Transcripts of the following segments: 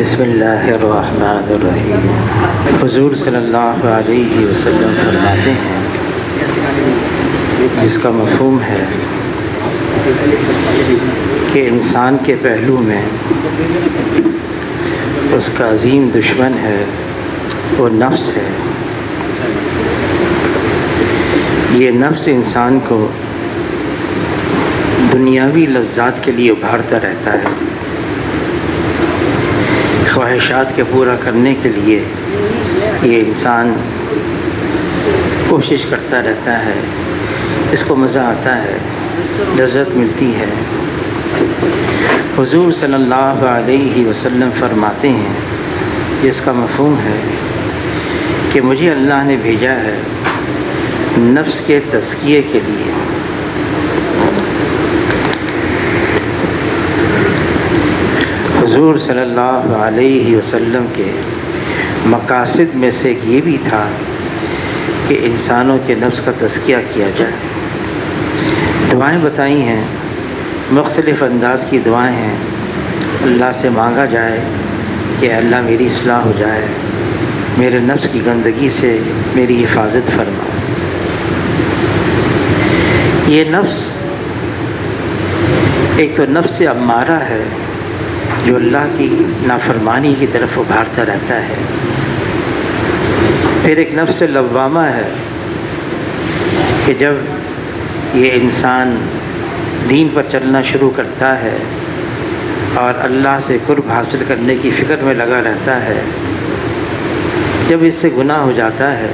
بسم اللہ الرحمن الرحیم۔ حضور صلی اللہ علیہ وسلم فرماتے ہیں، جس کا مفہوم ہے کہ انسان کے پہلو میں اس کا عظیم دشمن ہے، وہ نفس ہے۔ یہ نفس انسان کو دنیاوی لذات کے لیے ابھارتا رہتا ہے، خواہشات کے پورا کرنے کے لیے یہ انسان کوشش کرتا رہتا ہے، اس کو مزہ آتا ہے، لذت ملتی ہے۔ حضور صلی اللہ علیہ وسلم فرماتے ہیں، جس کا مفہوم ہے کہ مجھے اللہ نے بھیجا ہے نفس کے تزکیے کے لیے۔ حضور صلی اللہ علیہ وسلم کے مقاصد میں سے ایک یہ بھی تھا کہ انسانوں کے نفس کا تزکیہ کیا جائے۔ دعائیں بتائی ہیں، مختلف انداز کی دعائیں ہیں، اللہ سے مانگا جائے کہ اللہ میری اصلاح ہو جائے، میرے نفس کی گندگی سے میری حفاظت فرما۔ یہ نفس ایک تو نفس امارہ ہے جو اللہ کی نافرمانی کی طرف ابھارتا رہتا ہے، پھر ایک نفس لوامہ ہے کہ جب یہ انسان دین پر چلنا شروع کرتا ہے اور اللہ سے قرب حاصل کرنے کی فکر میں لگا رہتا ہے، جب اس سے گناہ ہو جاتا ہے،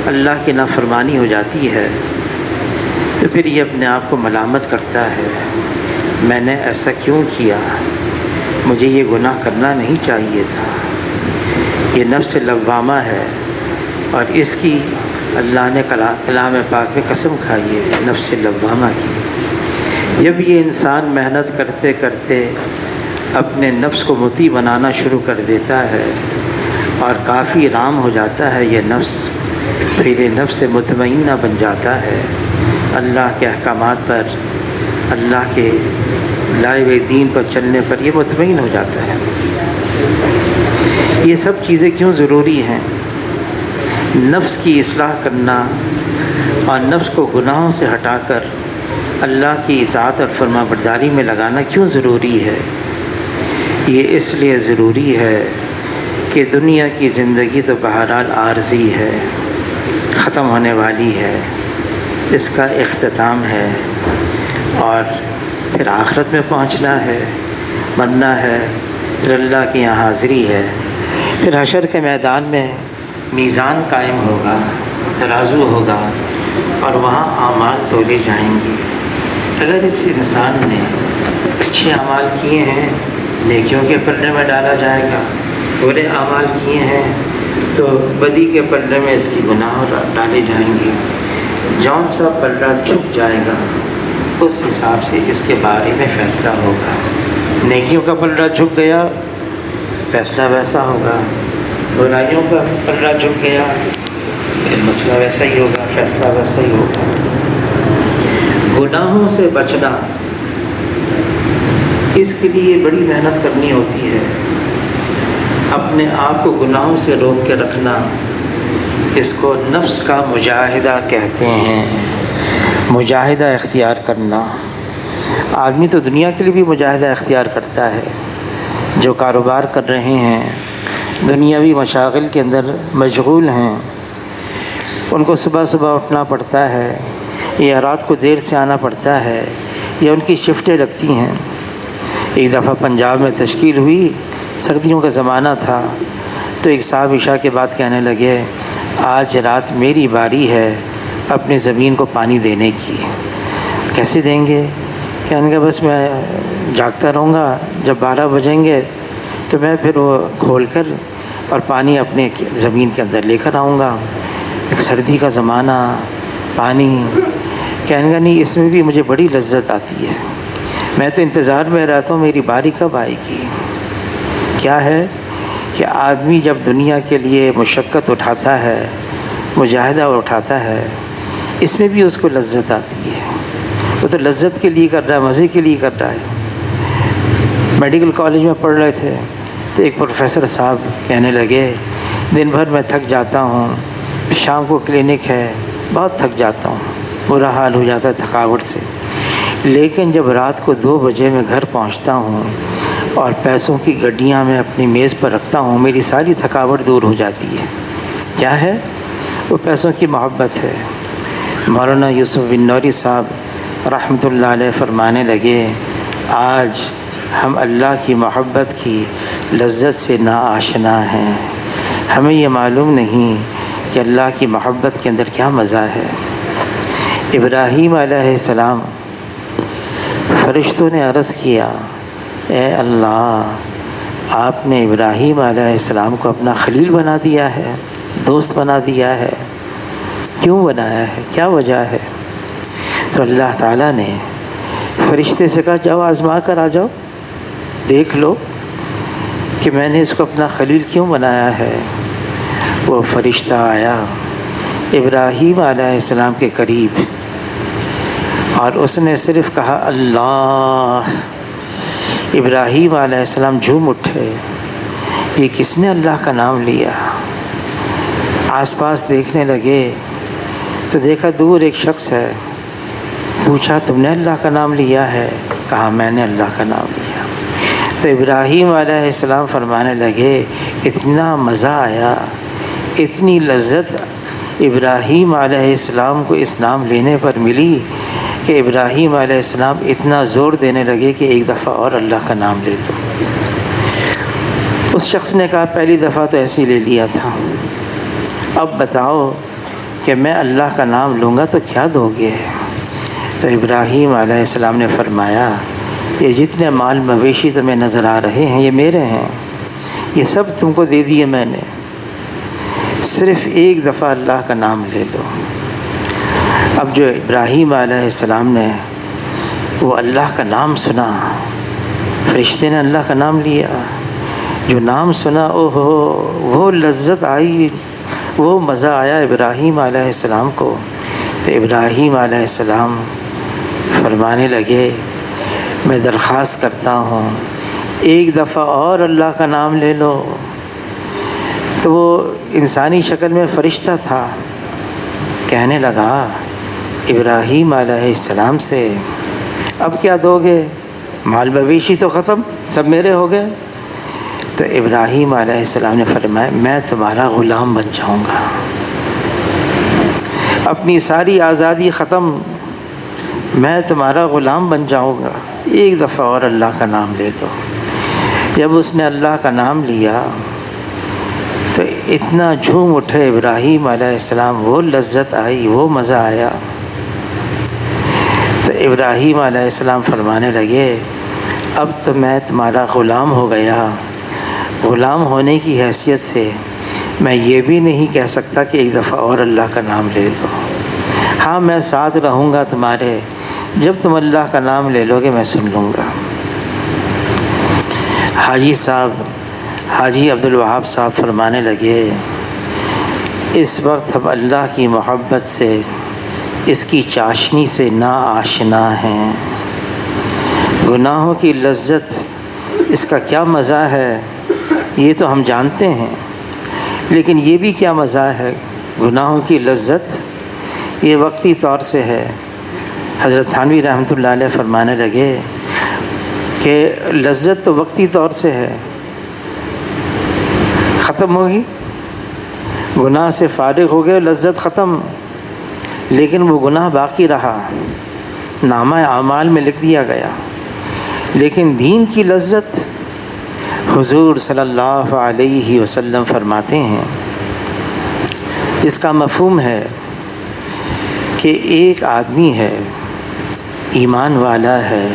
اللہ کی نافرمانی ہو جاتی ہے، تو پھر یہ اپنے آپ کو ملامت کرتا ہے، میں نے ایسا کیوں کیا، مجھے یہ گناہ کرنا نہیں چاہیے تھا۔ یہ نفس لوامہ ہے، اور اس کی اللہ نے کلام پاک میں قسم کھائی ہے نفس لوامہ کی۔ جب یہ انسان محنت کرتے کرتے اپنے نفس کو مطیع بنانا شروع کر دیتا ہے اور کافی رام ہو جاتا ہے یہ نفس، پھر یہ نفس مطمئنہ بن جاتا ہے، اللہ کے احکامات پر، اللہ کے لائے ہوئے دین پر چلنے پر یہ مطمئن ہو جاتا ہے۔ یہ سب چیزیں کیوں ضروری ہیں؟ نفس کی اصلاح کرنا اور نفس کو گناہوں سے ہٹا کر اللہ کی اطاعت اور فرما برداری میں لگانا کیوں ضروری ہے؟ یہ اس لیے ضروری ہے کہ دنیا کی زندگی تو بہرحال عارضی ہے، ختم ہونے والی ہے، اس کا اختتام ہے، اور پھر آخرت میں پہنچنا ہے، مرنا ہے، پھر اللہ کی یہاں حاضری ہے، پھر حشر کے میدان میں میزان قائم ہوگا، ترازو ہوگا، اور وہاں اعمال تولے جائیں گے۔ اگر اس انسان نے اچھے اعمال کیے ہیں، نیکیوں کے پلڑے میں ڈالا جائے گا، برے اعمال کیے ہیں تو بدی کے پلڑے میں اس کی گناہ ڈالے جائیں گے۔ جون سا پلڑا جھک جائے گا، اس حساب سے اس کے بارے میں فیصلہ ہوگا۔ نیکیوں کا پلڑا جھک گیا، فیصلہ ویسا ہوگا، برائیوں کا پلڑا جھک گیا، مسئلہ ویسا ہی ہوگا، فیصلہ ویسا ہی ہوگا۔ گناہوں سے بچنا، اس کے لیے بڑی محنت کرنی ہوتی ہے، اپنے آپ کو گناہوں سے روک کے رکھنا، اس کو نفس کا مجاہدہ کہتے ہیں۔ مجاہدہ اختیار کرنا، آدمی تو دنیا کے لیے بھی مجاہدہ اختیار کرتا ہے۔ جو کاروبار کر رہے ہیں، دنیاوی مشاغل کے اندر مشغول ہیں، ان کو صبح صبح اٹھنا پڑتا ہے، یا رات کو دیر سے آنا پڑتا ہے، یا ان کی شفٹیں لگتی ہیں۔ ایک دفعہ پنجاب میں تشکیل ہوئی، سردیوں کا زمانہ تھا، تو ایک صاحب عشاء کے بعد کہنے لگے، آج رات میری باری ہے اپنی زمین کو پانی دینے کی۔ کیسے دیں گے؟ کہنے کا بس میں جاگتا رہوں گا، جب 12 بجیں گے تو میں پھر وہ کھول کر اور پانی اپنے زمین کے اندر لے کر آؤں گا۔ ایک سردی کا زمانہ، پانی، کہنے کا نہیں، اس میں بھی مجھے بڑی لذت آتی ہے، میں تو انتظار میں رہتا ہوں میری باری کب آئے گی۔ کیا ہے کہ آدمی جب دنیا کے لیے مشقت اٹھاتا ہے، مجاہدہ اٹھاتا ہے، اس میں بھی اس کو لذت آتی ہے۔ وہ تو لذت کے لیے کر رہا ہے، مزے کے لیے کر رہا ہے۔ میڈیکل کالج میں پڑھ رہے تھے تو ایک پروفیسر صاحب کہنے لگے دن بھر میں تھک جاتا ہوں، شام کو کلینک ہے، بہت تھک جاتا ہوں، برا حال ہو جاتا ہے تھکاوٹ سے، لیکن جب رات کو 2 بجے میں گھر پہنچتا ہوں اور پیسوں کی گڈیاں میں اپنی میز پر رکھتا ہوں، میری ساری تھکاوٹ دور ہو جاتی ہے۔ کیا ہے؟ وہ پیسوں کی محبت ہے۔ مولانا یوسف بن نوری صاحب رحمۃ اللہ علیہ فرمانے لگے آج ہم اللہ کی محبت کی لذت سے ناآشنا ہیں، ہمیں یہ معلوم نہیں کہ اللہ کی محبت کے اندر کیا مزہ ہے۔ ابراہیم علیہ السلام، فرشتوں نے عرض کیا اے اللہ، آپ نے ابراہیم علیہ السلام کو اپنا خلیل بنا دیا ہے، دوست بنا دیا ہے، کیوں بنایا ہے، کیا وجہ ہے؟ تو اللہ تعالیٰ نے فرشتے سے کہا جاؤ آزما کر آ جاؤ، دیکھ لو کہ میں نے اس کو اپنا خلیل کیوں بنایا ہے۔ وہ فرشتہ آیا ابراہیم علیہ السلام کے قریب اور اس نے صرف کہا اللہ۔ ابراہیم علیہ السلام جھوم اٹھے، یہ کس نے اللہ کا نام لیا؟ آس پاس دیکھنے لگے تو دیکھا دور ایک شخص ہے، پوچھا تم نے اللہ کا نام لیا ہے؟ کہا میں نے اللہ کا نام لیا۔ تو ابراہیم علیہ السلام فرمانے لگے اتنا مزہ آیا، اتنی لذت ابراہیم علیہ السلام کو اس نام لینے پر ملی کہ ابراہیم علیہ السلام اتنا زور دینے لگے کہ ایک دفعہ اور اللہ کا نام لے لو۔ اس شخص نے کہا پہلی دفعہ تو ایسے ہی لے لیا تھا، اب بتاؤ کہ میں اللہ کا نام لوں گا تو کیا دو گے؟ تو ابراہیم علیہ السلام نے فرمایا یہ جتنے مال مویشی تمہیں نظر آ رہے ہیں یہ میرے ہیں، یہ سب تم کو دے دیے میں نے، صرف ایک دفعہ اللہ کا نام لے لو۔ اب جو ابراہیم علیہ السلام نے وہ اللہ کا نام سنا، فرشتے نے اللہ کا نام لیا، جو نام سنا اوہو وہ لذت آئی، وہ مزہ آیا ابراہیم علیہ السلام کو۔ تو ابراہیم علیہ السلام فرمانے لگے میں درخواست کرتا ہوں ایک دفعہ اور اللہ کا نام لے لو۔ تو وہ انسانی شکل میں فرشتہ تھا، کہنے لگا ابراہیم علیہ السلام سے اب کیا دو گے؟ مال مویشی تو ختم، سب میرے ہو گئے۔ تو ابراہیم علیہ السلام نے فرمایا میں تمہارا غلام بن جاؤں گا، اپنی ساری آزادی ختم، میں تمہارا غلام بن جاؤں گا، ایک دفعہ اور اللہ کا نام لے لو۔ جب اس نے اللہ کا نام لیا تو اتنا جھوم اٹھے ابراہیم علیہ السلام، وہ لذت آئی، وہ مزہ آیا۔ تو ابراہیم علیہ السلام فرمانے لگے اب تو میں تمہارا غلام ہو گیا، غلام ہونے کی حیثیت سے میں یہ بھی نہیں کہہ سکتا کہ ایک دفعہ اور اللہ کا نام لے لو۔ ہاں میں ساتھ رہوں گا تمہارے، جب تم اللہ کا نام لے لو گے میں سن لوں گا۔ حاجی صاحب، حاجی عبدالوہاب صاحب فرمانے لگے اس وقت ہم اللہ کی محبت سے، اس کی چاشنی سے ناآشنا ہیں۔ گناہوں کی لذت، اس کا کیا مزہ ہے یہ تو ہم جانتے ہیں، لیکن یہ بھی کیا مزہ ہے گناہوں کی لذت، یہ وقتی طور سے ہے۔ حضرت تھانوی رحمۃ اللہ علیہ فرمانے لگے کہ لذت تو وقتی طور سے ہے، ختم ہوگی، گناہ سے فارغ ہو گئے، لذت ختم، لیکن وہ گناہ باقی رہا، نامہ اعمال میں لکھ دیا گیا۔ لیکن دین کی لذت، حضور صلی اللہ علیہ وسلم فرماتے ہیں اس کا مفہوم ہے کہ ایک آدمی ہے، ایمان والا ہے،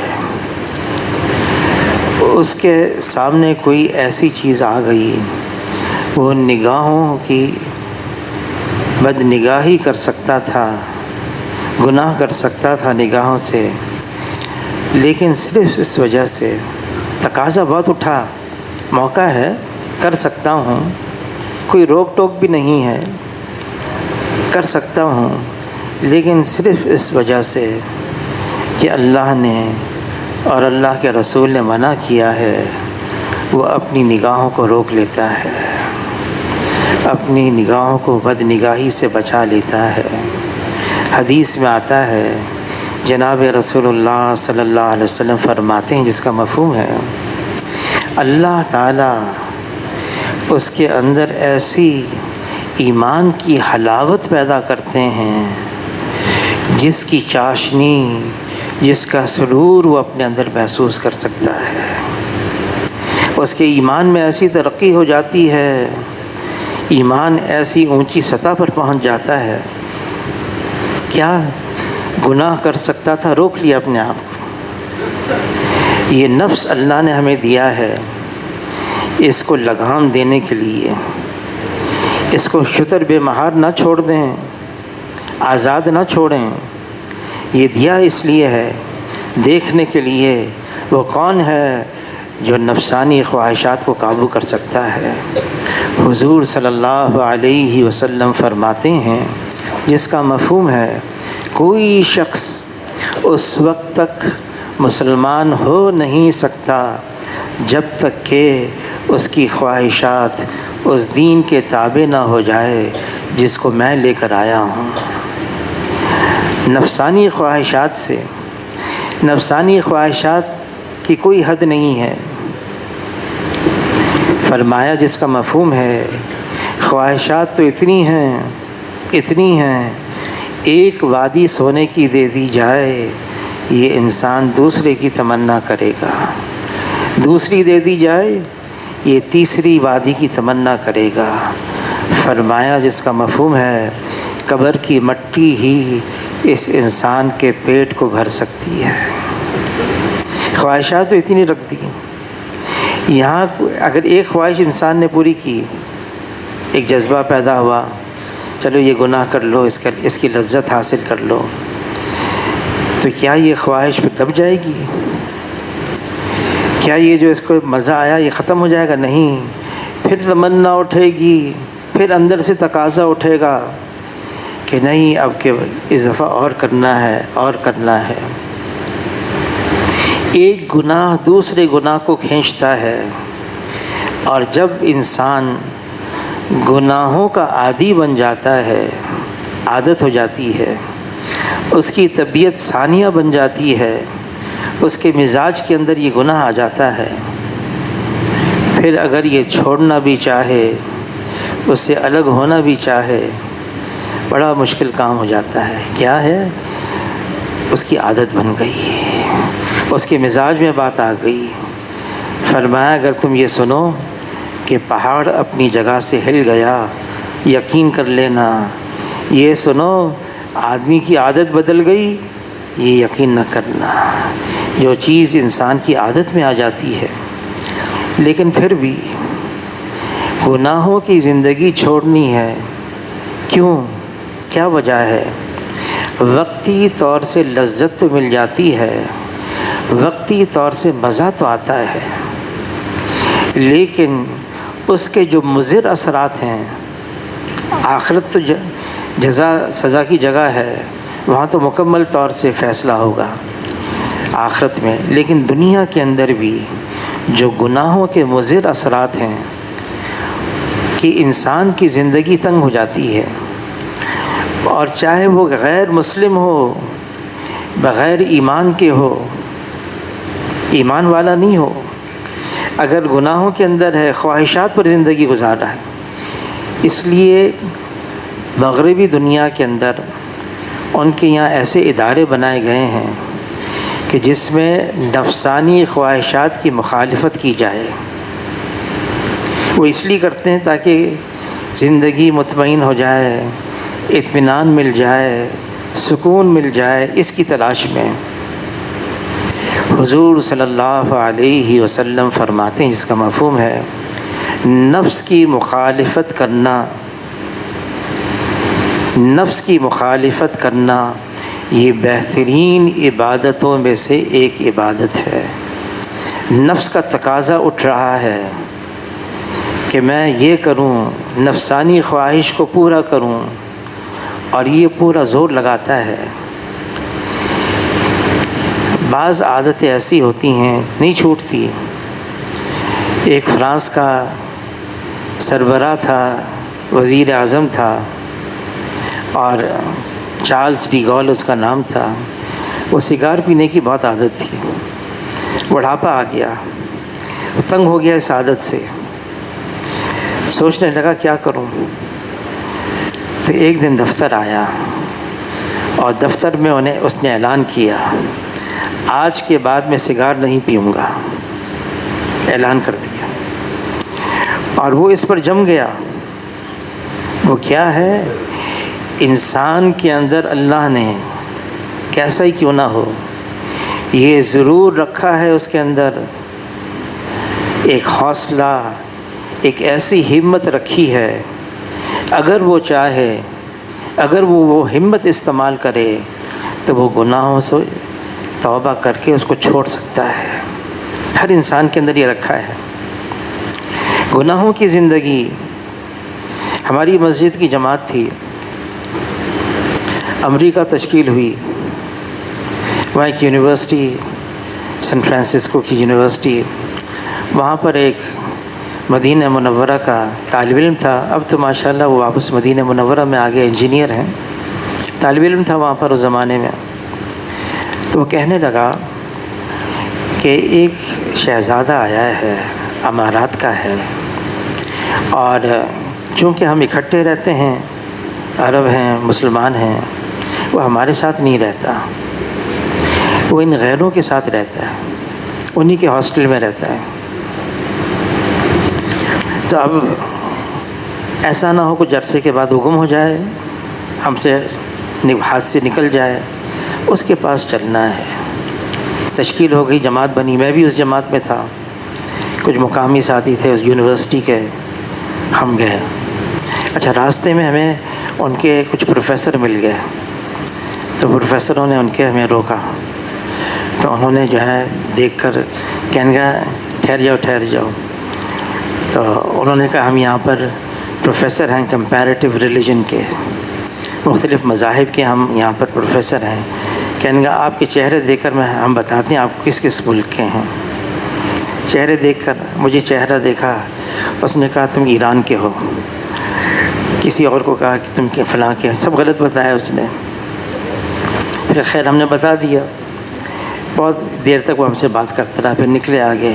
اس کے سامنے کوئی ایسی چیز آ گئی، وہ نگاہوں کی بد نگاہی کر سکتا تھا، گناہ کر سکتا تھا نگاہوں سے، لیکن صرف اس وجہ سے تقاضا بہت اٹھا، موقع ہے کر سکتا ہوں، کوئی روک ٹوک بھی نہیں ہے، کر سکتا ہوں، لیکن صرف اس وجہ سے کہ اللہ نے اور اللہ کے رسول نے منع کیا ہے، وہ اپنی نگاہوں کو روک لیتا ہے، اپنی نگاہوں کو بد نگاہی سے بچا لیتا ہے۔ حدیث میں آتا ہے، جناب رسول اللہ صلی اللہ علیہ وسلم فرماتے ہیں، جس کا مفہوم ہے اللہ تعالیٰ اس کے اندر ایسی ایمان کی حلاوت پیدا کرتے ہیں جس کی چاشنی، جس کا سرور وہ اپنے اندر محسوس کر سکتا ہے۔ اس کے ایمان میں ایسی ترقی ہو جاتی ہے، ایمان ایسی اونچی سطح پر پہنچ جاتا ہے، کیا گناہ کر سکتا تھا، روک لیا اپنے آپ کو۔ یہ نفس اللہ نے ہمیں دیا ہے، اس کو لگام دینے کے لیے، اس کو شتر بے مہار نہ چھوڑ دیں، آزاد نہ چھوڑیں۔ یہ دیا اس لیے ہے، دیکھنے کے لیے وہ کون ہے جو نفسانی خواہشات کو قابو کر سکتا ہے۔ حضور صلی اللہ علیہ وسلم فرماتے ہیں، جس کا مفہوم ہے کوئی شخص اس وقت تک مسلمان ہو نہیں سکتا جب تک کہ اس کی خواہشات اس دین کے تابع نہ ہو جائے جس کو میں لے کر آیا ہوں۔ نفسانی خواہشات سے، نفسانی خواہشات کی کوئی حد نہیں ہے۔ فرمایا جس کا مفہوم ہے خواہشات تو اتنی ہیں، ایک وادی سونے کی دے دی جائے یہ انسان دوسرے کی تمنا کرے گا، دوسری دے دی جائے یہ تیسری وادی کی تمنا کرے گا۔ فرمایا جس کا مفہوم ہے قبر کی مٹی ہی اس انسان کے پیٹ کو بھر سکتی ہے۔ خواہشات تو اتنی رکھ دی، یہاں اگر ایک خواہش انسان نے پوری کی، ایک جذبہ پیدا ہوا، چلو یہ گناہ کر لو، اس کی لذت حاصل کر لو، تو کیا یہ خواہش پہ دب جائے گی؟ کیا یہ جو اس کو مزہ آیا یہ ختم ہو جائے گا؟ نہیں، پھر تمنا اٹھے گی، پھر اندر سے تقاضا اٹھے گا کہ نہیں، اب کہ اس دفعہ اور کرنا ہے، اور کرنا ہے۔ ایک گناہ دوسرے گناہ کو کھینچتا ہے، اور جب انسان گناہوں کا عادی بن جاتا ہے، عادت ہو جاتی ہے، اس کی طبیعت ثانیہ بن جاتی ہے، اس کے مزاج کے اندر یہ گناہ آ جاتا ہے، پھر اگر یہ چھوڑنا بھی چاہے، اس سے الگ ہونا بھی چاہے، بڑا مشکل کام ہو جاتا ہے۔ کیا ہے؟ اس کی عادت بن گئی، اس کے مزاج میں بات آ گئی۔ فرمایا اگر تم یہ سنو کہ پہاڑ اپنی جگہ سے ہل گیا، یقین کر لینا۔ یہ سنو آدمی کی عادت بدل گئی، یہ یقین نہ کرنا۔ جو چیز انسان کی عادت میں آ جاتی ہے، لیکن پھر بھی گناہوں کی زندگی چھوڑنی ہے، کیوں؟ کیا وجہ ہے؟ وقتی طور سے لذت تو مل جاتی ہے، وقتی طور سے مزہ تو آتا ہے، لیکن اس کے جو مضر اثرات ہیں، آخرت تو جزا سزا کی جگہ ہے، وہاں تو مکمل طور سے فیصلہ ہوگا آخرت میں، لیکن دنیا کے اندر بھی جو گناہوں کے مضر اثرات ہیں کہ انسان کی زندگی تنگ ہو جاتی ہے، اور چاہے وہ غیر مسلم ہو، بغیر ایمان کے ہو، ایمان والا نہیں ہو، اگر گناہوں کے اندر ہے، خواہشات پر زندگی گزار رہا ہے۔ اس لیے مغربی دنیا کے اندر ان کے یہاں ایسے ادارے بنائے گئے ہیں کہ جس میں نفسانی خواہشات کی مخالفت کی جائے۔ وہ اس لیے کرتے ہیں تاکہ زندگی مطمئن ہو جائے، اطمینان مل جائے، سکون مل جائے، اس کی تلاش میں۔ حضور صلی اللہ علیہ وسلم فرماتے ہیں، جس کا مفہوم ہے نفس کی مخالفت کرنا، نفس کی مخالفت کرنا یہ بہترین عبادتوں میں سے ایک عبادت ہے۔ نفس کا تقاضا اٹھ رہا ہے کہ میں یہ کروں، نفسانی خواہش کو پورا کروں، اور یہ پورا زور لگاتا ہے۔ بعض عادتیں ایسی ہوتی ہیں نہیں چھوٹتی، ایک فرانس کا سربراہ تھا، وزیر اعظم تھا، اور چارلز ڈی گول اس کا نام تھا۔ وہ سگار پینے کی بہت عادت تھی، بڑھاپا آ گیا، وہ تنگ ہو گیا اس عادت سے، سوچنے لگا کیا کروں۔ تو ایک دن دفتر آیا اور دفتر میں اس نے اعلان کیا، آج کے بعد میں سگار نہیں پیوں گا، اعلان کر دیا۔ اور وہ اس پر جم گیا۔ وہ کیا ہے؟ انسان کے اندر اللہ نے کیسا ہی کیوں نہ ہو یہ ضرور رکھا ہے، اس کے اندر ایک حوصلہ، ایک ایسی ہمت رکھی ہے، اگر وہ چاہے، اگر وہ ہمت استعمال کرے تو وہ گناہوں سے توبہ کر کے اس کو چھوڑ سکتا ہے۔ ہر انسان کے اندر یہ رکھا ہے۔ گناہوں کی زندگی۔ ہماری مسجد کی جماعت تھی، امریکہ تشکیل ہوئی، وہاں ایک یونیورسٹی، سن فرانسسکو کی یونیورسٹی، وہاں پر ایک مدینہ منورہ کا طالب علم تھا، اب تو ماشاءاللہ وہ واپس مدینہ منورہ میں آ گئے، انجینئر ہیں، طالب علم تھا وہاں پر اس زمانے میں۔ تو وہ کہنے لگا کہ ایک شہزادہ آیا ہے، امارات کا ہے، اور چونکہ ہم اکٹھے رہتے ہیں، عرب ہیں، مسلمان ہیں، وہ ہمارے ساتھ نہیں رہتا، وہ ان غیروں کے ساتھ رہتا ہے، انہی کے ہاسٹل میں رہتا ہے۔ تو اب ایسا نہ ہو کچھ عرصے کے بعد وہ گم ہو جائے، ہم سے ہاتھ سے نکل جائے، اس کے پاس چلنا ہے۔ تشکیل ہو گئی، جماعت بنی، میں بھی اس جماعت میں تھا، کچھ مقامی ساتھی تھے اس یونیورسٹی کے، ہم گئے۔ اچھا، راستے میں ہمیں ان کے کچھ پروفیسر مل گئے، تو پروفیسروں نے ہمیں روکا، تو انہوں نے جو ہے دیکھ کر کہنے کا ٹھہر جاؤ۔ تو انہوں نے کہا ہم یہاں پر پروفیسر ہیں کمپیریٹیو ریلیجن کے، مختلف مذاہب کے ہم یہاں پر پروفیسر ہیں۔ کہنے کا آپ کے چہرے دیکھ کر ہم بتاتے ہیں آپ کس کس ملک کے ہیں۔ چہرے دیکھ کر مجھے چہرہ دیکھا، اس نے کہا تم ایران کے ہو، کسی اور کو کہا کہ تم کے فلاں کے، سب غلط بتایا اس نے۔ پھر خیر ہم نے بتا دیا، بہت دیر تک وہ ہم سے بات کرتا رہا، پھر نکلے آگے،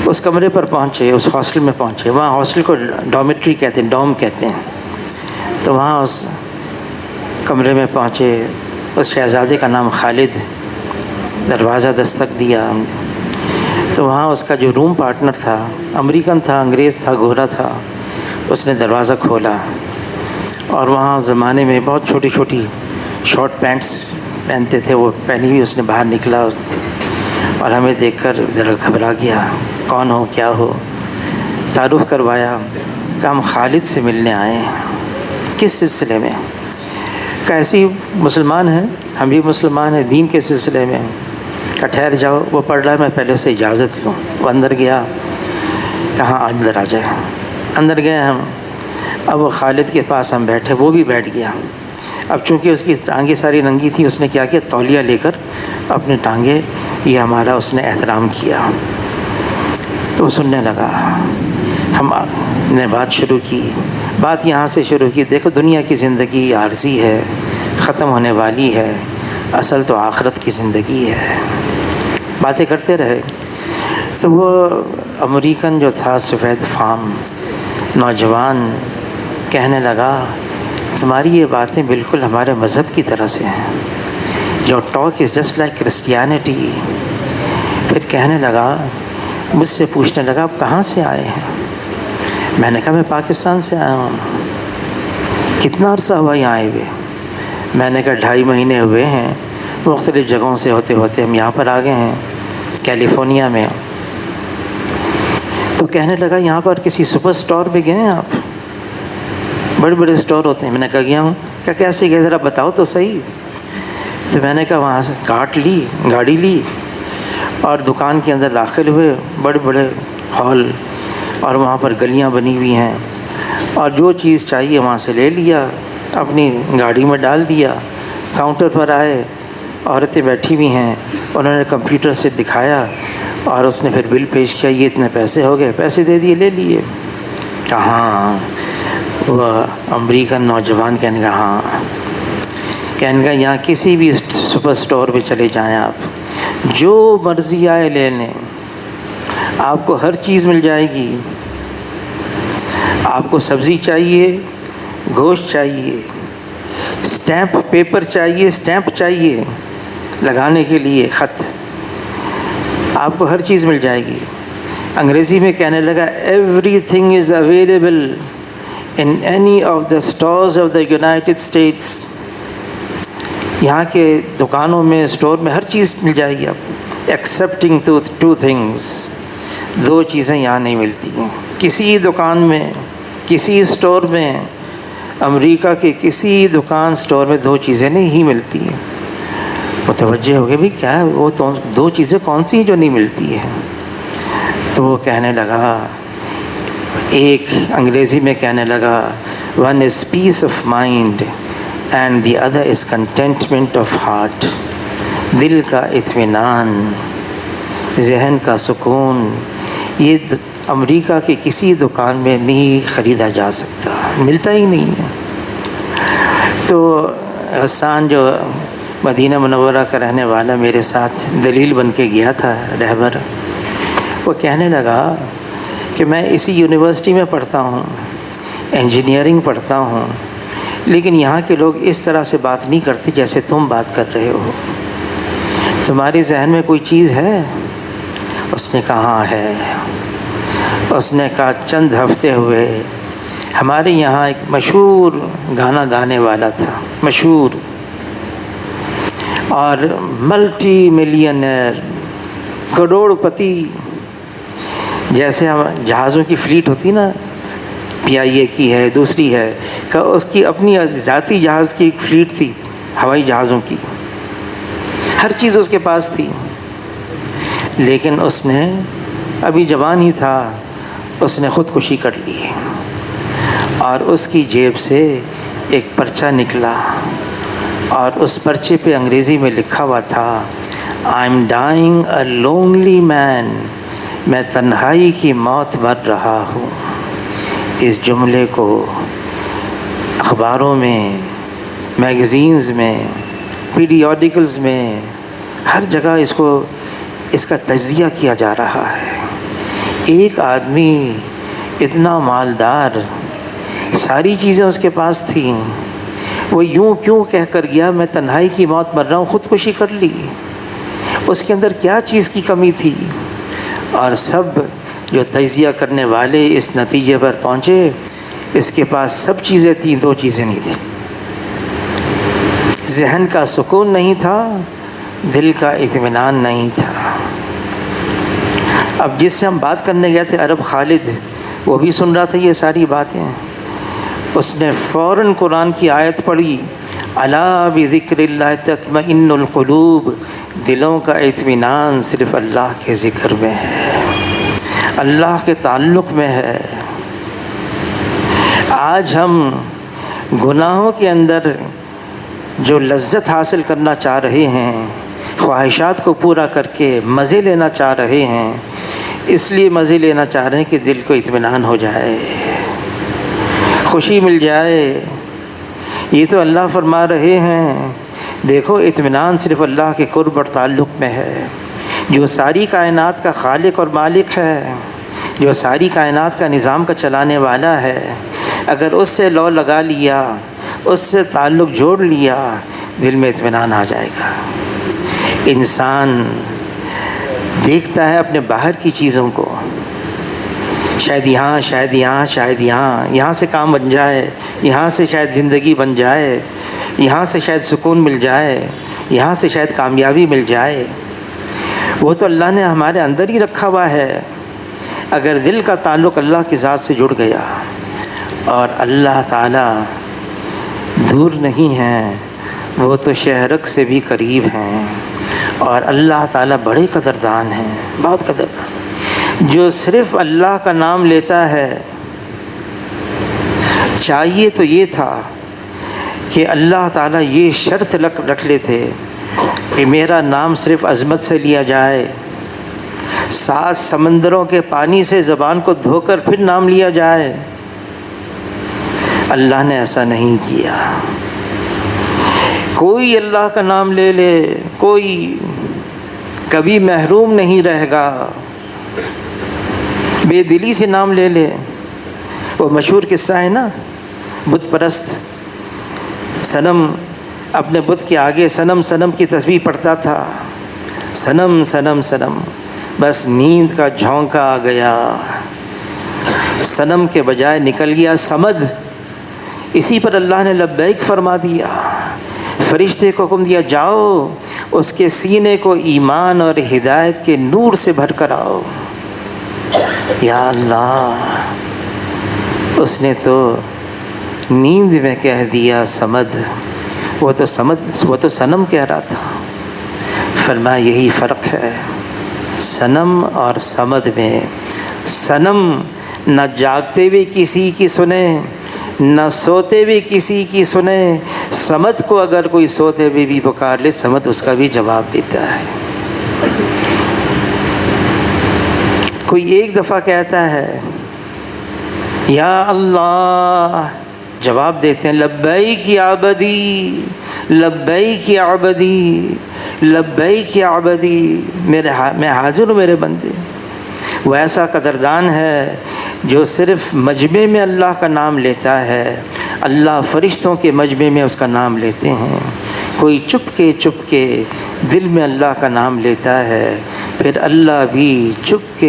اس کمرے پر پہنچے، اس ہاسٹل میں پہنچے، وہاں ہاسٹل کو ڈومیٹری کہتے ہیں، ڈوم کہتے ہیں۔ تو وہاں اس کمرے میں پہنچے، اس شہزادے کا نام خالد، دروازہ دستک دیا ہم نے، تو وہاں اس کا جو روم پارٹنر تھا، امریکن تھا، انگریز تھا، گورا تھا، اس نے دروازہ کھولا، اور وہاں زمانے میں بہت چھوٹی چھوٹی شارٹ پینٹس پہنتے تھے، وہ پہنی ہوئی اس نے باہر نکلا، اور ہمیں دیکھ کر ذرا گھبرا گیا، کون ہو کیا ہو، تعارف کروایا، کہ ہم خالد سے ملنے آئے ہیں۔ کس سلسلے میں؟ کہ ایسے ہی مسلمان ہیں، ہم بھی مسلمان ہیں، دین کے سلسلے میں۔ کہ ٹھہر جاؤ، وہ پڑھ رہا ہے، میں پہلے اسے اجازت لوں۔ وہ اندر گیا، کہاں اندر آ جائے، اندر گئے ہم، اب وہ خالد کے پاس ہم بیٹھے، وہ بھی بیٹھ گیا۔ اب چونکہ اس کی ٹانگیں ساری ننگی تھیں، اس نے کیا کیا، تولیہ لے کر اپنے ٹانگیں، یہ ہمارا اس نے احترام کیا۔ تو وہ سننے لگا، ہم نے بات شروع کی، بات یہاں سے شروع کی، دیکھو دنیا کی زندگی عارضی ہے، ختم ہونے والی ہے، اصل تو آخرت کی زندگی ہے۔ باتیں کرتے رہے، تو وہ امریکن جو تھا، سفید فام نوجوان، کہنے لگا تمہاری یہ باتیں بالکل ہمارے مذہب کی طرح سے ہیں، your talk is just like Christianity. پھر کہنے لگا، مجھ سے پوچھنے لگا آپ کہاں سے آئے ہیں؟ میں نے کہا میں پاکستان سے آیا ہوں۔ کتنا عرصہ ہوا یہاں آئے ہوئے؟ میں نے کہا 2.5 مہینے ہوئے ہیں، مختلف جگہوں سے ہوتے ہوتے ہم یہاں پر آ گئے ہیں، کیلیفورنیا میں۔ تو کہنے لگا یہاں پر کسی سپر اسٹور میں گئے ہیں آپ؟ بڑے بڑے اسٹور ہوتے ہیں۔ میں نے کہا گیا ہوں۔ کہ کیسے گئے ذرا بتاؤ تو صحیح۔ تو میں نے کہا وہاں سے گاڑی لی اور دکان کے اندر داخل ہوئے، بڑے بڑے ہال، اور وہاں پر گلیاں بنی ہوئی ہیں، اور جو چیز چاہیے وہاں سے لے لیا، اپنی گاڑی میں ڈال دیا۔ کاؤنٹر پر آئے، عورتیں بیٹھی ہوئی ہیں، انہوں نے کمپیوٹر سے دکھایا، اور اس نے پھر بل پیش کیا، یہ اتنے پیسے ہو گئے، پیسے دے دیے، لے لیے۔ کہاں وہ امریکن نوجوان کہنے کا ہاں، کہنے کا یہاں کسی بھی سپر سٹور پہ چلے جائیں، آپ جو مرضی آئے لے لیں، آپ کو ہر چیز مل جائے گی۔ آپ کو سبزی چاہیے، گوشت چاہیے، اسٹیمپ پیپر چاہیے، اسٹیمپ چاہیے لگانے کے لیے، خط، آپ کو ہر چیز مل جائے گی۔ انگریزی میں کہنے لگا every thing is available in any of the stores of the United States. یہاں کے دکانوں میں، اسٹور میں ہر چیز مل جائے گی آپ کو، ایکسیپٹنگ ٹو تھنگس، دو چیزیں یہاں نہیں ملتی ہیں کسی دکان میں، کسی اسٹور میں، امریکہ کے کسی دکان اسٹور میں دو چیزیں نہیں ملتی ہیں۔ متوجہ ہو گئے بھی کیا ہے وہ دو چیزیں کون سی ہیں جو نہیں ملتی ہیں؟ تو وہ کہنے لگا، ایک انگریزی میں کہنے لگا one is peace of mind and the other is contentment of heart, دل کا اطمینان، ذہن کا سکون، یہ امریکہ کے کسی دکان میں نہیں خریدا جا سکتا، ملتا ہی نہیں ہے۔ تو غسان جو مدینہ منورہ کا رہنے والا میرے ساتھ دلیل بن کے گیا تھا، رہبر، وہ کہنے لگا کہ میں اسی یونیورسٹی میں پڑھتا ہوں، انجینئرنگ پڑھتا ہوں، لیکن یہاں کے لوگ اس طرح سے بات نہیں کرتے جیسے تم بات کر رہے ہو، تمہارے ذہن میں کوئی چیز ہے؟ اس نے کہا ہاں ہے۔ اس نے کہا چند ہفتے ہوئے ہمارے یہاں ایک مشہور گانا گانے والا تھا، مشہور اور ملٹی ملینئر، کروڑ پتی، جیسے ہم جہازوں کی فلیٹ ہوتی نا، PIA کی ہے، دوسری ہے، کہ اس کی اپنی ذاتی جہاز کی ایک فلیٹ تھی، ہوائی جہازوں کی، ہر چیز اس کے پاس تھی، لیکن اس نے ابھی جوان ہی تھا، اس نے خودکشی کر لی، اور اس کی جیب سے ایک پرچہ نکلا، اور اس پرچے پہ انگریزی میں لکھا ہوا تھا I'm dying a lonely man، میں تنہائی کی موت مر رہا ہوں۔ اس جملے کو اخباروں میں، میگزینز میں، پیریوڈیکلز میں، ہر جگہ اس کا تجزیہ کیا جا رہا ہے۔ ایک آدمی اتنا مالدار، ساری چیزیں اس کے پاس تھیں، وہ یوں کیوں کہہ کر گیا میں تنہائی کی موت مر رہا ہوں، خودکشی کر لی؟ اس کے اندر کیا چیز کی کمی تھی؟ اور سب جو تجزیہ کرنے والے اس نتیجے پر پہنچے، اس کے پاس سب چیزیں تھیں، دو چیزیں نہیں تھیں، ذہن کا سکون نہیں تھا، دل کا اطمینان نہیں تھا۔ اب جس سے ہم بات کرنے گئے تھے، عرب خالد، وہ بھی سن رہا تھا یہ ساری باتیں، اس نے فوراً قرآن کی آیت پڑھی، الا بذکر اللہ تطمئن القلوب، دلوں کا اطمینان صرف اللہ کے ذکر میں ہے، اللہ کے تعلق میں ہے۔ آج ہم گناہوں کے اندر جو لذت حاصل کرنا چاہ رہے ہیں، خواہشات کو پورا کر کے مزے لینا چاہ رہے ہیں، اس لیے مزے لینا چاہ رہے ہیں کہ دل کو اطمینان ہو جائے، خوشی مل جائے۔ یہ تو اللہ فرما رہے ہیں دیکھو اطمینان صرف اللہ کے قرب اور تعلق میں ہے، جو ساری کائنات کا خالق اور مالک ہے، جو ساری کائنات کا نظام کا چلانے والا ہے، اگر اس سے لو لگا لیا، اس سے تعلق جوڑ لیا، دل میں اطمینان آ جائے گا۔ انسان دیکھتا ہے اپنے باہر کی چیزوں کو، شاید یہاں، شاید یہاں، شاید یہاں سے کام بن جائے، یہاں سے شاید زندگی بن جائے، یہاں سے شاید سکون مل جائے، یہاں سے شاید کامیابی مل جائے۔ وہ تو اللہ نے ہمارے اندر ہی رکھا ہوا ہے۔ اگر دل کا تعلق اللہ کی ذات سے جڑ گیا، اور اللہ تعالیٰ دور نہیں ہیں، وہ تو شہرک سے بھی قریب ہیں، اور اللہ تعالیٰ بڑے قدردان ہیں، بہت قدردان۔ جو صرف اللہ کا نام لیتا ہے، چاہیے تو یہ تھا کہ اللہ تعالیٰ یہ شرط رکھ لیتے کہ میرا نام صرف عظمت سے لیا جائے، 7 سمندروں کے پانی سے زبان کو دھو کر پھر نام لیا جائے؟ اللہ نے ایسا نہیں کیا۔ کوئی اللہ کا نام لے لے، کوئی کبھی محروم نہیں رہے گا، بے دلی سے نام لے لے۔ وہ مشہور قصہ ہے نا، بت پرست صنم اپنے بت کے آگے صنم صنم کی تسبیح پڑھتا تھا، صنم صنم صنم، بس نیند کا جھونکا آ گیا، صنم کے بجائے نکل گیا صمد۔ اسی پر اللہ نے لبیک فرما دیا، فرشتے کو حکم دیا جاؤ اس کے سینے کو ایمان اور ہدایت کے نور سے بھر کر آؤ۔ یا اللہ، اس نے تو نیند میں کہہ دیا صمد، وہ تو صنم کہہ رہا تھا۔ فرمایا یہی فرق ہے صنم اور صمد میں۔ صنم نہ جاگتے ہوئے کسی کی سنے، نہ سوتے ہوئے کسی کی سنے۔ صمد کو اگر کوئی سوتے ہوئے بھی پکار لے، صمد اس کا بھی جواب دیتا ہے۔ کوئی ایک دفعہ کہتا ہے یا اللہ، جواب دیتے ہیں لبیک یا عبدی، لبیک یا عبدی، لبیک یا عبدی، میں حاضر ہوں میرے بندے۔ وہ ایسا قدردان ہے جو صرف مجمع میں اللہ کا نام لیتا ہے، اللہ فرشتوں کے مجمع میں اس کا نام لیتے ہیں۔ کوئی چپ کے دل میں اللہ کا نام لیتا ہے، پھر اللہ بھی چپ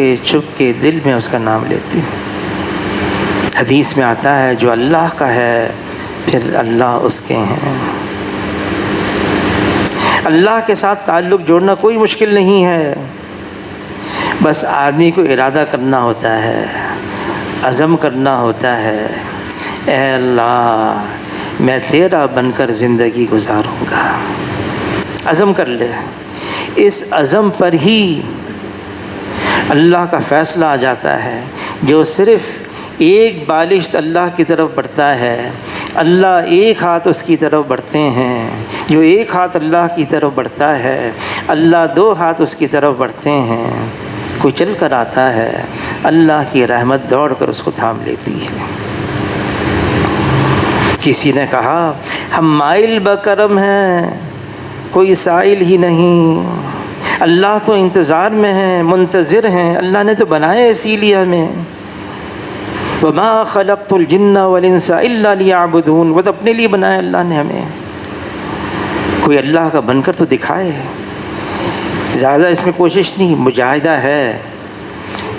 کے دل میں اس کا نام لیتے ہیں۔ حدیث میں آتا ہے جو اللہ کا ہے پھر اللہ اس کے ہیں۔ اللہ کے ساتھ تعلق جوڑنا کوئی مشکل نہیں ہے، بس آدمی کو ارادہ کرنا ہوتا ہے، عزم کرنا ہوتا ہے، اے اللہ میں تیرا بن کر زندگی گزاروں گا۔ عزم کر لے، اس عزم پر ہی اللہ کا فیصلہ آ جاتا ہے۔ جو صرف ایک بالشت اللہ کی طرف بڑھتا ہے، اللہ ایک ہاتھ اس کی طرف بڑھتے ہیں۔ جو ایک ہاتھ اللہ کی طرف بڑھتا ہے، اللہ 2 ہاتھ اس کی طرف بڑھتے ہیں۔ کوئی چل کر آتا ہے، اللہ کی رحمت دوڑ کر اس کو تھام لیتی ہے۔ کسی نے کہا ہم مائل بکرم ہیں، کوئی سائل ہی نہیں، اللہ تو انتظار میں ہیں، منتظر ہیں، اللہ نے تو بنایا اسی لیے ہمیں۔ وَمَا خَلَقْتُ الْجِنَّ وَالْإِنسَ إِلَّا لِيَعْبُدُونَ، وہ تو اپنے لیے بنایا اللہ نے ہمیں۔ کوئی اللہ کا بن کر تو دکھائے۔ زیادہ اس میں کوشش نہیں، مجاہدہ ہے،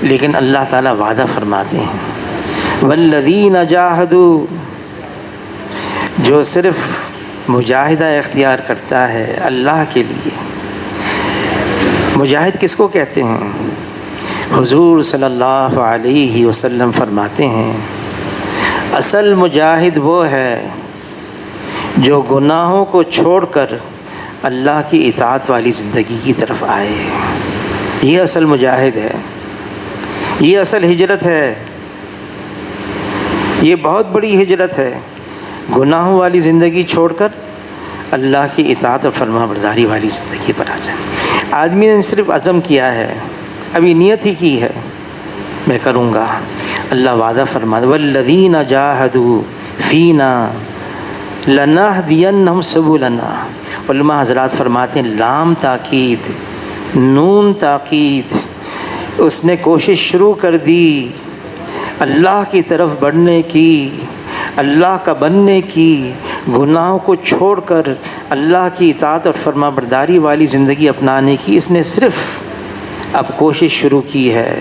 لیکن اللہ تعالیٰ وعدہ فرماتے ہیں وَالَّذِينَ جَاهَدُوا، جو صرف مجاہدہ اختیار کرتا ہے اللہ کے لیے۔ مجاہد کس کو کہتے ہیں؟ حضور صلی اللہ علیہ وسلم فرماتے ہیں اصل مجاہد وہ ہے جو گناہوں کو چھوڑ کر اللہ کی اطاعت والی زندگی کی طرف آئے۔ یہ اصل مجاہد ہے، یہ اصل ہجرت ہے، یہ بہت بڑی ہجرت ہے۔ گناہوں والی زندگی چھوڑ کر اللہ کی اطاعت اور فرما برداری والی زندگی پر آ جائے۔ آدمی نے صرف عزم کیا ہے، ابھی نیت ہی کی ہے میں کروں گا، اللہ وعدہ فرماتا والذین جاہدوا فینا لنہدینہم سبلنا۔ علماء حضرات فرماتے ہیں لام تاکید، نون تاکید، اس نے کوشش شروع کر دی اللہ کی طرف بڑھنے کی، اللہ کا بننے کی، گناہوں کو چھوڑ کر اللہ کی اطاعت اور فرما برداری والی زندگی اپنانے کی۔ اس نے صرف اب کوشش شروع کی ہے۔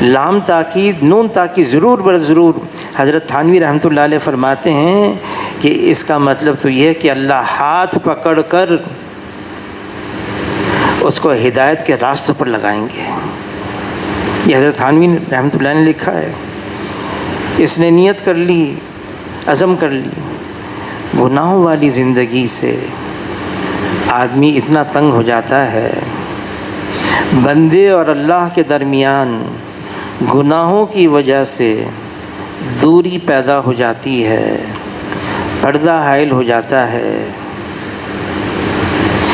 لام تاکید، نون تاکید، ضرور بر ضرور۔ حضرت تھانوی رحمۃ اللہ علیہ فرماتے ہیں کہ اس کا مطلب تو یہ ہے کہ اللہ ہاتھ پکڑ کر اس کو ہدایت کے راستوں پر لگائیں گے۔ یہ حضرت تھانوی رحمۃ اللہ نے لکھا ہے۔ اس نے نیت کر لی، عزم کر لی۔ گناہوں والی زندگی سے آدمی اتنا تنگ ہو جاتا ہے، بندے اور اللہ کے درمیان گناہوں کی وجہ سے دوری پیدا ہو جاتی ہے، پردہ حائل ہو جاتا ہے،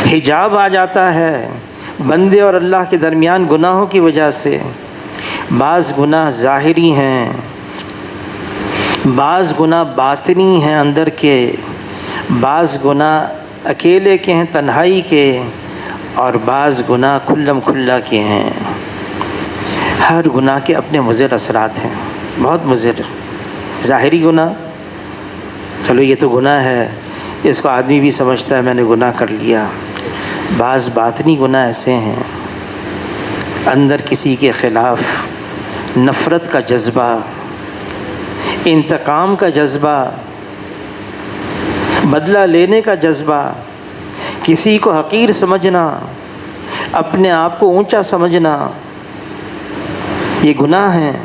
حجاب آ جاتا ہے، بندے اور اللہ کے درمیان گناہوں کی وجہ سے بعض گناہ ظاہری ہیں، بعض گناہ باطنی ہیں اندر کے، بعض گناہ اکیلے کے ہیں تنہائی کے، اور بعض گناہ کھلم کھلا کے ہیں۔ ہر گناہ کے اپنے مضر اثرات ہیں، بہت مضر۔ ظاہری گناہ، چلو یہ تو گناہ ہے، اس کو آدمی بھی سمجھتا ہے میں نے گناہ کر لیا۔ بعض باطنی گناہ ایسے ہیں، اندر کسی کے خلاف نفرت کا جذبہ، انتقام کا جذبہ، بدلہ لینے کا جذبہ، کسی کو حقیر سمجھنا، اپنے آپ کو اونچا سمجھنا، یہ گناہ ہیں،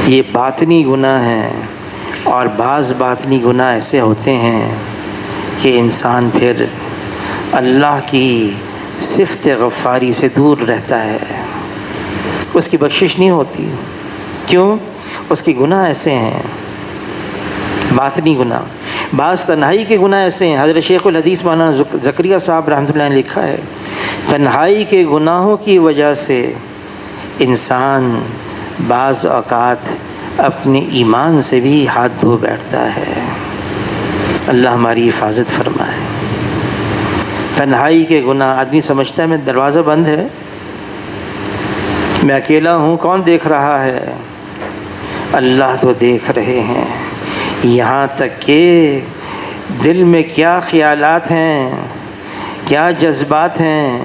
یہ باطنی گناہ ہیں۔ اور بعض باطنی گناہ ایسے ہوتے ہیں کہ انسان پھر اللہ کی صفت غفاری سے دور رہتا ہے، اس کی بخشش نہیں ہوتی۔ کیوں؟ اس کے گناہ ایسے ہیں، باطنی گناہ۔ بعض تنہائی کے گناہ ایسے ہیں، حضرت شیخ الحدیث مولانا زکریا صاحب رحمۃ اللہ نے لکھا ہے، تنہائی کے گناہوں کی وجہ سے انسان بعض اوقات اپنے ایمان سے بھی ہاتھ دھو بیٹھتا ہے۔ اللہ ہماری حفاظت فرمائے۔ تنہائی کے گناہ، آدمی سمجھتا ہے میں دروازہ بند ہے، میں اکیلا ہوں، کون دیکھ رہا ہے؟ اللہ تو دیکھ رہے ہیں، یہاں تک کہ دل میں کیا خیالات ہیں، کیا جذبات ہیں،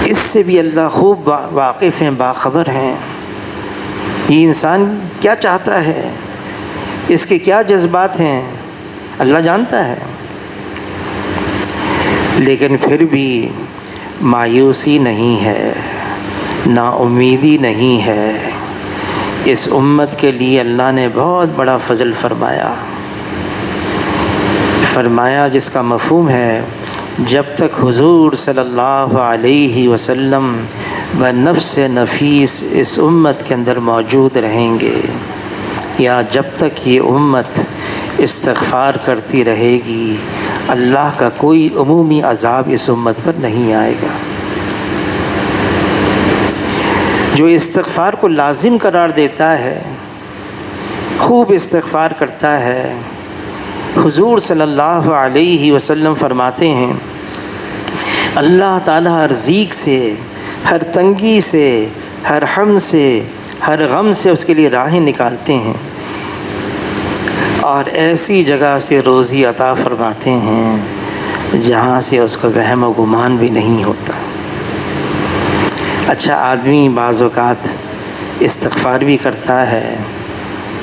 اس سے بھی اللہ خوب واقف ہیں، باخبر ہیں۔ یہ انسان کیا چاہتا ہے، اس کے کیا جذبات ہیں، اللہ جانتا ہے۔ لیکن پھر بھی مایوسی نہیں ہے، نا امیدی نہیں ہے۔ اس امت کے لیے اللہ نے بہت بڑا فضل فرمایا جس کا مفہوم ہے جب تک حضور صلی اللہ علیہ وسلم و نفس نفیس اس امت کے اندر موجود رہیں گے، یا جب تک یہ امت استغفار کرتی رہے گی، اللہ کا کوئی عمومی عذاب اس امت پر نہیں آئے گا۔ جو استغفار کو لازم قرار دیتا ہے، خوب استغفار کرتا ہے، حضور صلی اللہ علیہ وسلم فرماتے ہیں اللہ تعالیٰ ہر ضیق سے، ہر تنگی سے، ہر ہم سے، ہر غم سے اس کے لیے راہیں نکالتے ہیں، اور ایسی جگہ سے روزی عطا فرماتے ہیں جہاں سے اس کو وہم و گمان بھی نہیں ہوتا۔ اچھا، آدمی بعض اوقات استغفار بھی کرتا ہے،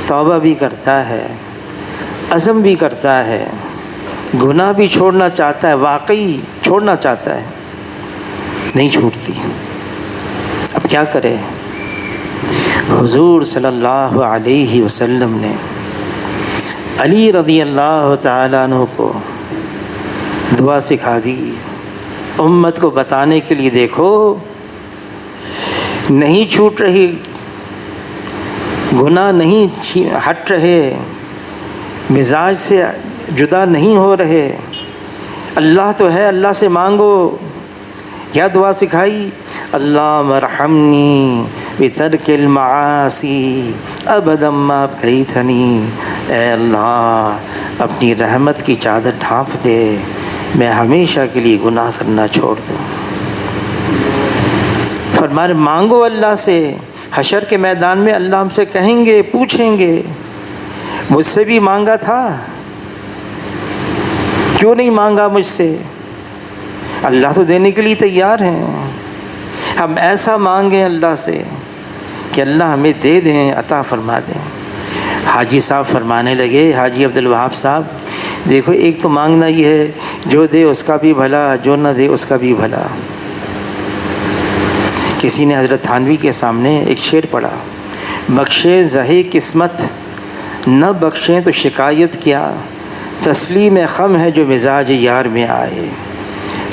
توبہ بھی کرتا ہے، عزم بھی کرتا ہے، گناہ بھی چھوڑنا چاہتا ہے، واقعی چھوڑنا چاہتا ہے، نہیں چھوٹتی۔ اب کیا کرے؟ حضور صلی اللہ علیہ وسلم نے علی رضی اللہ تعالیٰ عنہ کو دعا سکھا دی، امت کو بتانے کے لیے، دیکھو نہیں چھوٹ رہی، گناہ نہیں ہٹ رہے، مزاج سے جدا نہیں ہو رہے، اللہ تو ہے، اللہ سے مانگو۔ کیا دعا سکھائی؟ اللہم ارحمنی بترک المعاصی ابدا ما ابقیتنی، اے اللہ اپنی رحمت کی چادر ڈھانپ دے، میں ہمیشہ کے لیے گناہ کرنا چھوڑ دوں۔ فرمایا مانگو اللہ سے، حشر کے میدان میں اللہ ہم سے کہیں گے، پوچھیں گے مجھ سے بھی مانگا تھا، کیوں نہیں مانگا مجھ سے؟ اللہ تو دینے کے لیے تیار ہیں، ہم ایسا مانگیں اللہ سے کہ اللہ ہمیں دے دیں، عطا فرما دیں۔ حاجی صاحب فرمانے لگے، حاجی عبد الوہاب صاحب، دیکھو ایک تو مانگنا یہ ہے جو دے اس کا بھی بھلا، جو نہ دے اس کا بھی بھلا۔ کسی نے حضرت تھانوی کے سامنے ایک شعر پڑھا، بخشے زہے قسمت نہ بخشیں تو شکایت کیا، تسلیم خم ہے جو مزاج یار میں آئے۔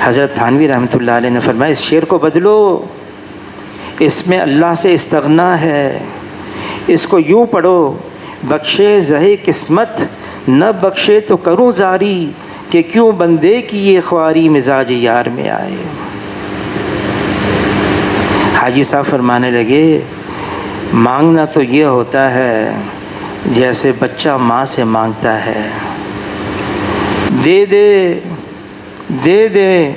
حضرت تھانوی رحمۃ اللہ علیہ نے فرمایا اس شعر کو بدلو، اس میں اللہ سے استغنا ہے، اس کو یوں پڑھو، بخشے زہے قسمت نہ بخشے تو کروں زاری، کہ کیوں بندے کی یہ خواری مزاج یار میں آئے۔ حاجی صاحب فرمانے لگے مانگنا تو یہ ہوتا ہے جیسے بچہ ماں سے مانگتا ہے، دے دے دے دے،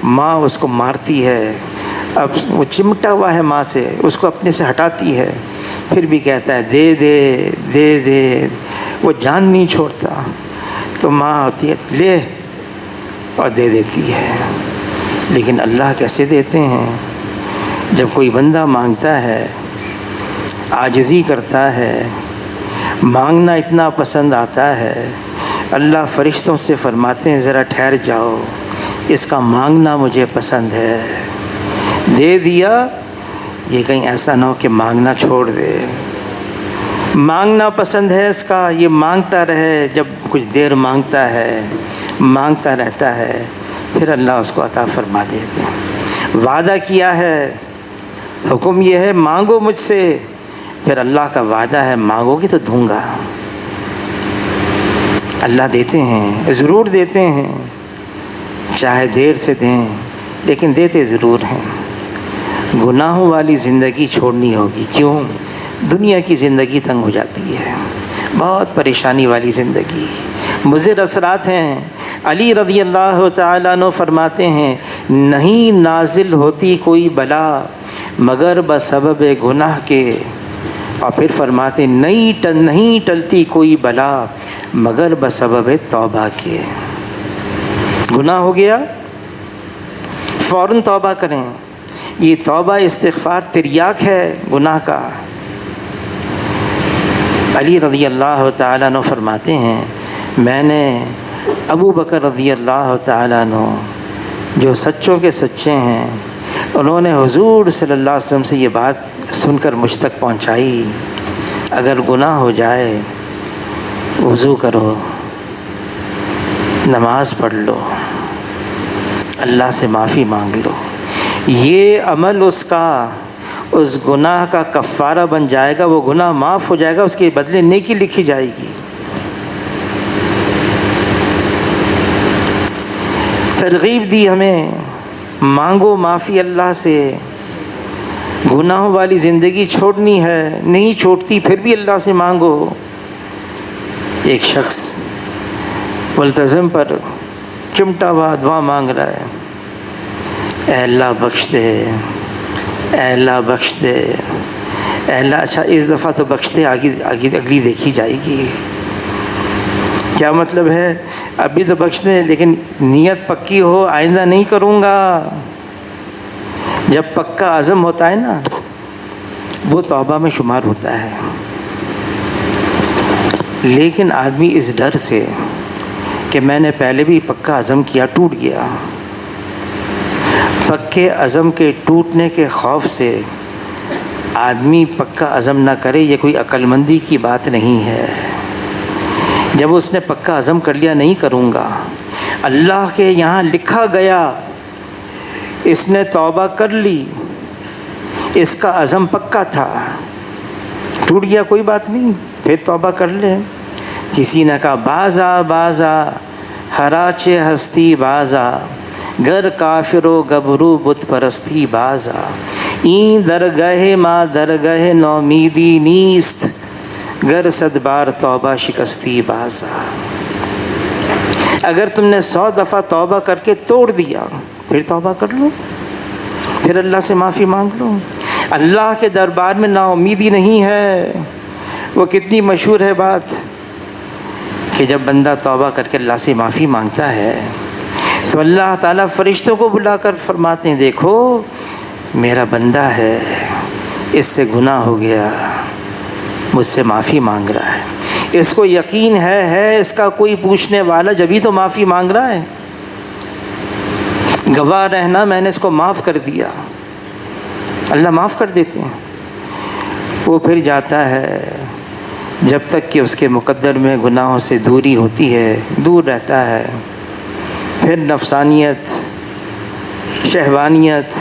ماں اس کو مارتی ہے، اب وہ چمٹا ہوا ہے ماں سے، اس کو اپنے سے ہٹاتی ہے، پھر بھی کہتا ہے دے دے دے دے، وہ جان نہیں چھوڑتا، تو ماں ہوتی ہے لے اور دے دیتی ہے۔ لیکن اللہ کیسے دیتے ہیں؟ جب کوئی بندہ مانگتا ہے، عاجزی کرتا ہے، مانگنا اتنا پسند آتا ہے، اللہ فرشتوں سے فرماتے ہیں ذرا ٹھہر جاؤ، اس کا مانگنا مجھے پسند ہے، دے دیا یہ کہیں ایسا نہ ہو کہ مانگنا چھوڑ دے، مانگنا پسند ہے اس کا، یہ مانگتا رہے، جب کچھ دیر مانگتا ہے، مانگتا رہتا ہے، پھر اللہ اس کو عطا فرما دیتے ہیں۔ وعدہ کیا ہے، حکم یہ ہے مانگو مجھ سے، پھر اللہ کا وعدہ ہے مانگو گی تو دوں گا۔ اللہ دیتے ہیں، ضرور دیتے ہیں، چاہے دیر سے دیں لیکن دیتے ضرور ہیں۔ گناہوں والی زندگی چھوڑنی ہوگی، کیوں؟ دنیا کی زندگی تنگ ہو جاتی ہے، بہت پریشانی والی زندگی، مضر اثرات ہیں۔ علی رضی اللہ تعالیٰ عنہ فرماتے ہیں نہیں نازل ہوتی کوئی بلا مگر بسبب گناہ کے، اور پھر فرماتے نہیں ٹلتی کوئی بلا مگر بسبب توبہ کے۔ گناہ ہو گیا فوراً توبہ کریں، یہ توبہ استغفار تریاک ہے گناہ کا۔ علی رضی اللہ تعالیٰ عنہ فرماتے ہیں میں نے ابو بکر رضی اللہ تعالیٰ عنہ جو سچوں کے سچے ہیں، انہوں نے حضور صلی اللہ علیہ وسلم سے یہ بات سن کر مجھ تک پہنچائی، اگر گناہ ہو جائے وضو کرو، نماز پڑھ لو، اللہ سے معافی مانگ لو، یہ عمل اس گناہ کا کفارہ بن جائے گا، وہ گناہ معاف ہو جائے گا، اس کے بدلے نیکی لکھی جائے گی۔ ترغیب دی ہمیں مانگو معافی اللہ سے، گناہوں والی زندگی چھوڑنی ہے، نہیں چھوڑتی پھر بھی اللہ سے مانگو۔ ایک شخص ملتزم پر چمٹا ہوا دعا مانگ رہا ہے، اے اللہ بخش دے، اے اللہ بخش دے، اے اللہ، اچھا اس دفعہ تو بخش دے، اگلی دیکھی جائے گی۔ کیا مطلب ہے؟ ابھی تو بخش دے لیکن نیت پکی ہو آئندہ نہیں کروں گا۔ جب پکا عزم ہوتا ہے نا وہ توبہ میں شمار ہوتا ہے، لیکن آدمی اس ڈر سے کہ میں نے پہلے بھی پکا عزم کیا ٹوٹ گیا، پکے عزم کے ٹوٹنے کے خوف سے آدمی پکا عزم نہ کرے، یہ کوئی عقل مندی کی بات نہیں ہے۔ جب اس نے پکا عزم کر لیا نہیں کروں گا، اللہ کے یہاں لکھا گیا، اس نے توبہ کر لی، اس کا عزم پکا تھا، ٹوٹ گیا کوئی بات نہیں، پھر توبہ کر لے۔ کسی نے کہا بازا ہراچ ہستی بازا، گر کافر و گبرو بت پرستی بازا، این درگاہ ما درگاہ نومیدی نیست، گر صد بار توبہ شکستی بازا۔ اگر تم نے 100 دفعہ توبہ کر کے توڑ دیا پھر توبہ کر لو، پھر اللہ سے معافی مانگ لو۔ اللہ کے دربار میں نا امیدی نہیں ہے۔ وہ کتنی مشہور ہے بات کہ جب بندہ توبہ کر کے اللہ سے معافی مانگتا ہے تو اللہ تعالیٰ فرشتوں کو بلا کر فرماتے ہیں دیکھو میرا بندہ ہے، اس سے گناہ ہو گیا، مجھ سے معافی مانگ رہا ہے، اس کو یقین ہے اس کا کوئی پوچھنے والا، جبھی تو معافی مانگ رہا ہے، گواہ رہنا میں نے اس کو معاف کر دیا۔ اللہ معاف کر دیتے ہیں۔ وہ پھر جاتا ہے جب تک کہ اس کے مقدر میں گناہوں سے دوری ہوتی ہے، دور رہتا ہے، پھر نفسانیت، شہوانیت،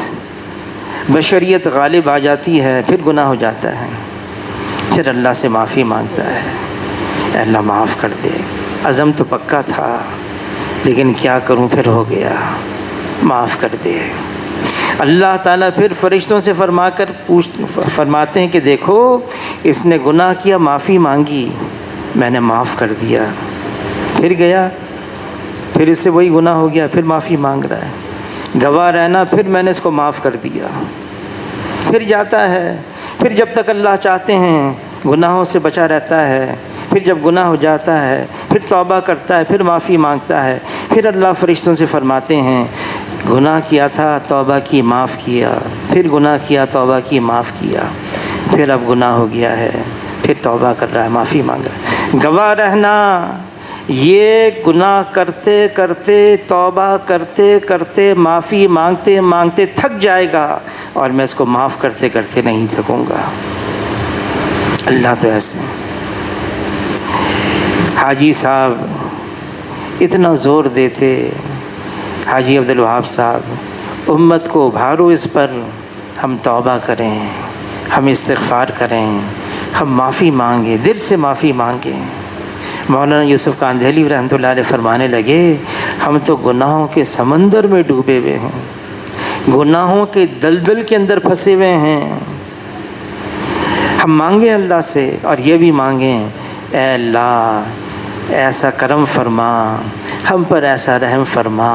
بشریت غالب آ جاتی ہے، پھر گناہ ہو جاتا ہے، پھر اللہ سے معافی مانگتا ہے، اے اللہ معاف کر دے، عزم تو پکا تھا لیکن کیا کروں، پھر ہو گیا، معاف کر دے۔ اللہ تعالیٰ پھر فرشتوں سے فرماتے ہیں کہ دیکھو اس نے گناہ کیا، معافی مانگی، میں نے معاف کر دیا، پھر گیا، پھر اس سے وہی گناہ ہو گیا، پھر معافی مانگ رہا ہے، گواہ رہنا، پھر میں نے اس کو معاف کر دیا، پھر جاتا ہے، پھر جب تک اللہ چاہتے ہیں گناہوں سے بچا رہتا ہے، پھر جب گناہ ہو جاتا ہے پھر توبہ کرتا ہے، پھر معافی مانگتا ہے، پھر اللہ فرشتوں سے فرماتے ہیں گناہ کیا تھا، توبہ کی، معاف کیا، پھر گناہ کیا، توبہ کی، معاف کیا، پھر اب گناہ ہو گیا ہے، پھر توبہ کر رہا ہے، معافی مانگ رہا ہے۔ گواہ رہنا، یہ گناہ کرتے کرتے، توبہ کرتے کرتے، معافی مانگتے مانگتے تھک جائے گا، اور میں اس کو معاف کرتے کرتے نہیں تھکوں گا۔ اللہ تو ایسے ہیں۔ حاجی صاحب اتنا زور دیتے، حاجی عبدالوہاب صاحب، امت کو ابھارو اس پر، ہم توبہ کریں، ہم استغفار کریں، ہم معافی مانگیں، دل سے معافی مانگیں۔ مولانا یوسف کاندھیلی رحمۃ اللہ علیہ فرمانے لگے ہم تو گناہوں کے سمندر میں ڈوبے ہوئے ہیں، گناہوں کے دلدل کے اندر پھنسے ہوئے ہیں، ہم مانگیں اللہ سے، اور یہ بھی مانگیں اے اللہ ایسا کرم فرما، ہم پر ایسا رحم فرما،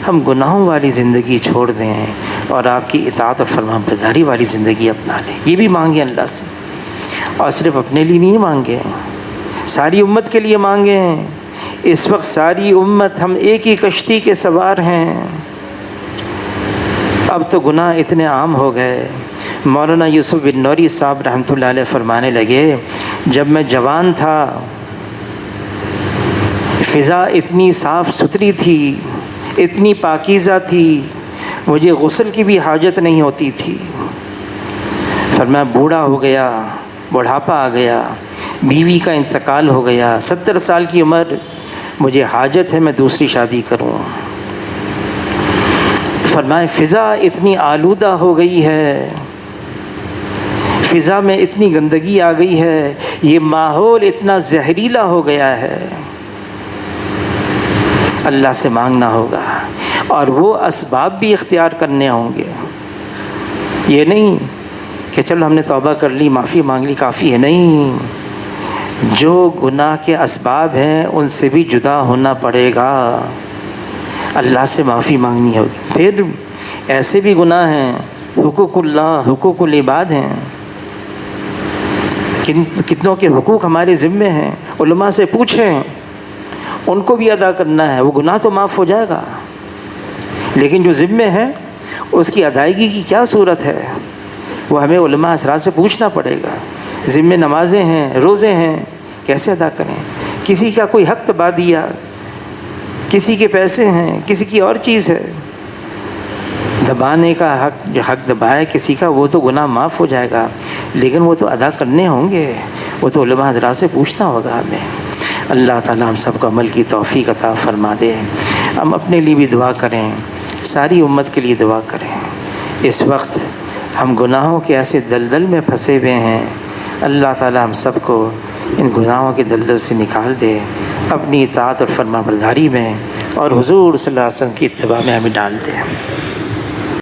ہم گناہوں والی زندگی چھوڑ دیں اور آپ کی اطاعت اور فرما برداری والی زندگی اپنا لیں۔ یہ بھی مانگیں اللہ سے، اور صرف اپنے لیے نہیں مانگیں، ساری امت کے لیے مانگیں۔ اس وقت ساری امت ہم ایک ہی کشتی کے سوار ہیں، اب تو گناہ اتنے عام ہو گئے۔ مولانا یوسف بن نوری صاحب رحمۃ اللہ علیہ فرمانے لگے جب میں جوان تھا فضا اتنی صاف ستھری تھی، اتنی پاکیزہ تھی، مجھے غسل کی بھی حاجت نہیں ہوتی تھی۔ فرمایا بوڑھا ہو گیا، بڑھاپا آ گیا، بیوی کا انتقال ہو گیا، 70 سال کی عمر، مجھے حاجت ہے میں دوسری شادی کروں۔ فرمایا فضا اتنی آلودہ ہو گئی ہے، فضا میں اتنی گندگی آ گئی ہے، یہ ماحول اتنا زہریلا ہو گیا ہے، اللہ سے مانگنا ہوگا، اور وہ اسباب بھی اختیار کرنے ہوں گے۔ یہ نہیں کہ چلو ہم نے توبہ کر لی، معافی مانگ لی، کافی ہے، نہیں، جو گناہ کے اسباب ہیں ان سے بھی جدا ہونا پڑے گا، اللہ سے معافی مانگنی ہوگی۔ پھر ایسے بھی گناہ ہیں، حقوق اللہ، حقوق العباد ہیں، کتنوں کے حقوق ہمارے ذمے ہیں، علماء سے پوچھیں، ان کو بھی ادا کرنا ہے، وہ گناہ تو معاف ہو جائے گا، لیکن جو ذمے ہے اس کی ادائیگی کی کیا صورت ہے، وہ ہمیں علماء حضرات سے پوچھنا پڑے گا۔ ذمے نمازیں ہیں، روزے ہیں، کیسے ادا کریں؟ کسی کا کوئی حق دبا دیا، کسی کے پیسے ہیں، کسی کی اور چیز ہے، دبانے کا حق، جو حق دبائے کسی کا، وہ تو گناہ معاف ہو جائے گا، لیکن وہ تو ادا کرنے ہوں گے، وہ تو علماء حضرات سے پوچھنا ہوگا ہمیں۔ اللہ تعالیٰ ہم سب کو عمل کی توفیق عطا فرما دے۔ ہم اپنے لیے بھی دعا کریں، ساری امت کے لیے دعا کریں۔ اس وقت ہم گناہوں کے ایسے دلدل میں پھنسے ہوئے ہیں، اللہ تعالیٰ ہم سب کو ان گناہوں کے دلدل سے نکال دے، اپنی اطاعت اور فرما برداری میں اور حضور صلی اللہ علیہ وسلم کی اتباع میں ہمیں ڈال دے۔